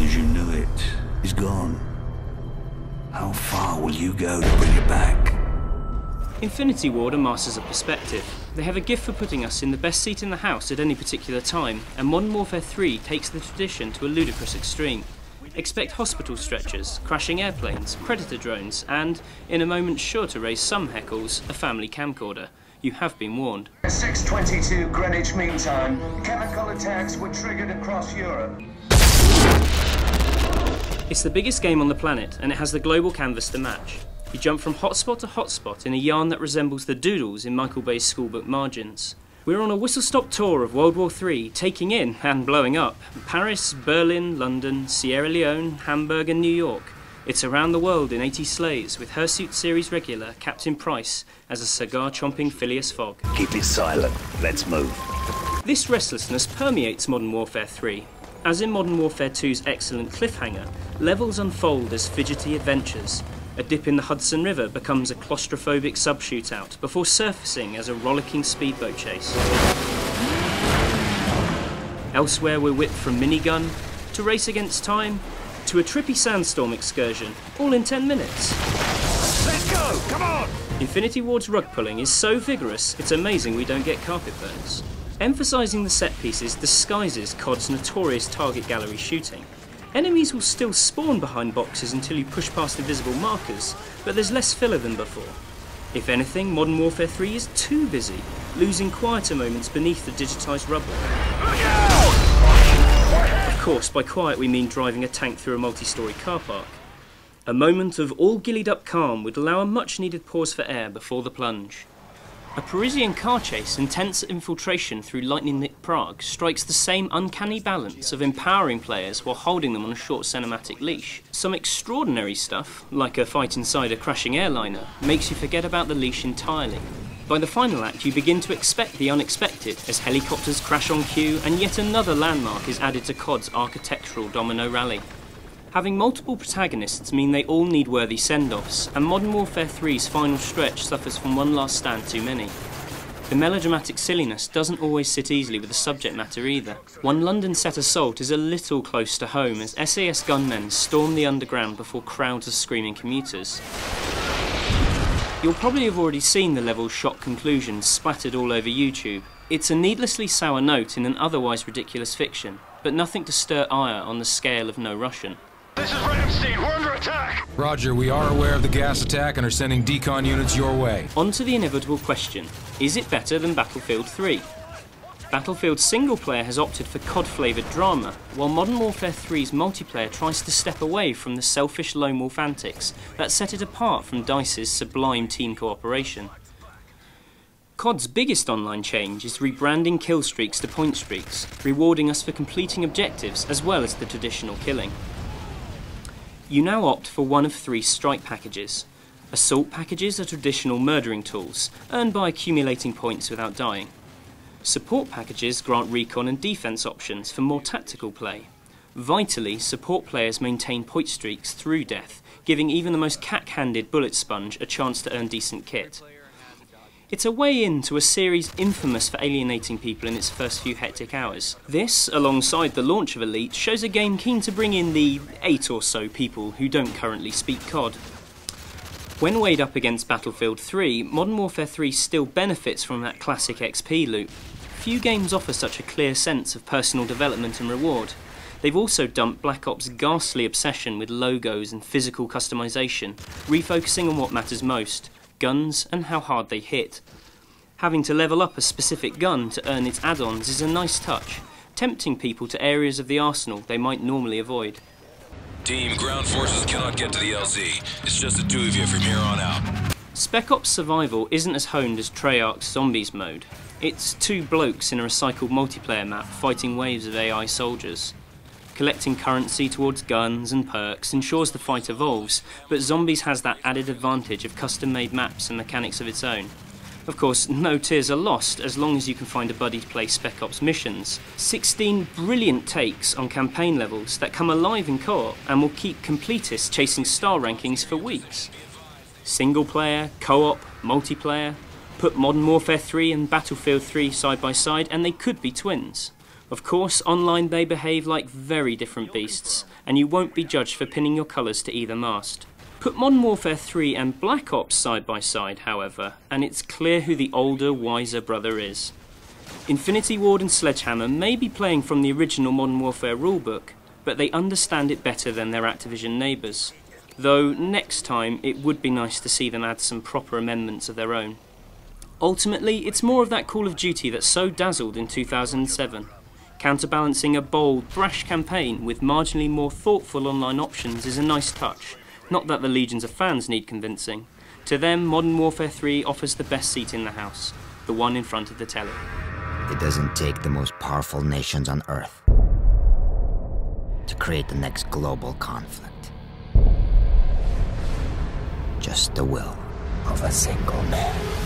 as you knew it is gone. How far will you go to bring it back? Infinity Ward are masters of perspective. They have a gift for putting us in the best seat in the house at any particular time, and Modern Warfare 3 takes the tradition to a ludicrous extreme. Expect hospital stretchers, crashing airplanes, predator drones, and, in a moment sure to raise some heckles, a family camcorder. You have been warned. 6:22 Greenwich Mean Time. Chemical attacks were triggered across Europe. It's the biggest game on the planet, and it has the global canvas to match. You jump from hotspot to hotspot in a yarn that resembles the doodles in Michael Bay's schoolbook margins. We're on a whistle-stop tour of World War III, taking in, and blowing up, Paris, Berlin, London, Sierra Leone, Hamburg and New York. It's around the world in 80 sleighs, with Hirsute series regular Captain Price as a cigar-chomping Phileas Fogg. Keep it silent. Let's move. This restlessness permeates Modern Warfare 3. As in Modern Warfare 2's excellent cliffhanger, levels unfold as fidgety adventures. A dip in the Hudson River becomes a claustrophobic sub-shootout before surfacing as a rollicking speedboat chase. Elsewhere we're whipped from minigun, to race against time, to a trippy sandstorm excursion, all in 10 minutes. Let's go! Come on! Infinity Ward's rug pulling is so vigorous, it's amazing we don't get carpet burns. Emphasising the set pieces disguises COD's notorious target gallery shooting. Enemies will still spawn behind boxes until you push past invisible markers, but there's less filler than before. If anything, Modern Warfare 3 is too busy, losing quieter moments beneath the digitised rubble. Of course, by quiet we mean driving a tank through a multi-storey car park. A moment of all gillied up calm would allow a much needed pause for air before the plunge. A Parisian car chase and tense infiltration through lightning-lit Prague strikes the same uncanny balance of empowering players while holding them on a short cinematic leash. Some extraordinary stuff, like a fight inside a crashing airliner, makes you forget about the leash entirely. By the final act you begin to expect the unexpected as helicopters crash on cue and yet another landmark is added to COD's architectural domino rally. Having multiple protagonists mean they all need worthy send-offs, and Modern Warfare 3's final stretch suffers from one last stand too many. The melodramatic silliness doesn't always sit easily with the subject matter either. One London set assault is a little close to home as SAS gunmen storm the underground before crowds of screaming commuters. You'll probably have already seen the level's shot conclusions splattered all over YouTube. It's a needlessly sour note in an otherwise ridiculous fiction, but nothing to stir ire on the scale of No Russian. This is Ramstein. We're under attack. Roger, we are aware of the gas attack and are sending decon units your way. On to the inevitable question, is it better than Battlefield 3? Battlefield's single player has opted for COD-flavoured drama, while Modern Warfare 3's multiplayer tries to step away from the selfish lone wolf antics that set it apart from DICE's sublime team cooperation. COD's biggest online change is rebranding kill streaks to point streaks, rewarding us for completing objectives as well as the traditional killing. You now opt for one of 3 strike packages. Assault packages are traditional murdering tools, earned by accumulating points without dying. Support packages grant recon and defense options for more tactical play. Vitally, support players maintain point streaks through death, giving even the most cack-handed bullet sponge a chance to earn decent kit. It's a way into a series infamous for alienating people in its first few hectic hours. This, alongside the launch of Elite, shows a game keen to bring in the 8 or so people who don't currently speak COD. When weighed up against Battlefield 3, Modern Warfare 3 still benefits from that classic XP loop. Few games offer such a clear sense of personal development and reward. They've also dumped Black Ops' ghastly obsession with logos and physical customization, refocusing on what matters most: guns and how hard they hit. Having to level up a specific gun to earn its add-ons is a nice touch, tempting people to areas of the arsenal they might normally avoid. Team, ground forces cannot get to the LZ. It's just the 2 of you from here on out. Spec Ops Survival isn't as honed as Treyarch's Zombies mode. It's 2 blokes in a recycled multiplayer map fighting waves of AI soldiers. Collecting currency towards guns and perks ensures the fight evolves, but Zombies has that added advantage of custom-made maps and mechanics of its own. Of course, no tears are lost as long as you can find a buddy to play Spec Ops missions. 16 brilliant takes on campaign levels that come alive in co-op and will keep completists chasing star rankings for weeks. Single player, co-op, multiplayer. Put Modern Warfare 3 and Battlefield 3 side by side and they could be twins. Of course, online they behave like very different beasts, and you won't be judged for pinning your colours to either mast. Put Modern Warfare 3 and Black Ops side by side, however, and it's clear who the older, wiser brother is. Infinity Ward and Sledgehammer may be playing from the original Modern Warfare rulebook, but they understand it better than their Activision neighbours. Though, next time, it would be nice to see them add some proper amendments of their own. Ultimately, it's more of that Call of Duty that so dazzled in 2007. Counterbalancing a bold, brash campaign with marginally more thoughtful online options is a nice touch. Not that the legions of fans need convincing. To them, Modern Warfare 3 offers the best seat in the house, the one in front of the telly. It doesn't take the most powerful nations on Earth to create the next global conflict. Just the will of a single man.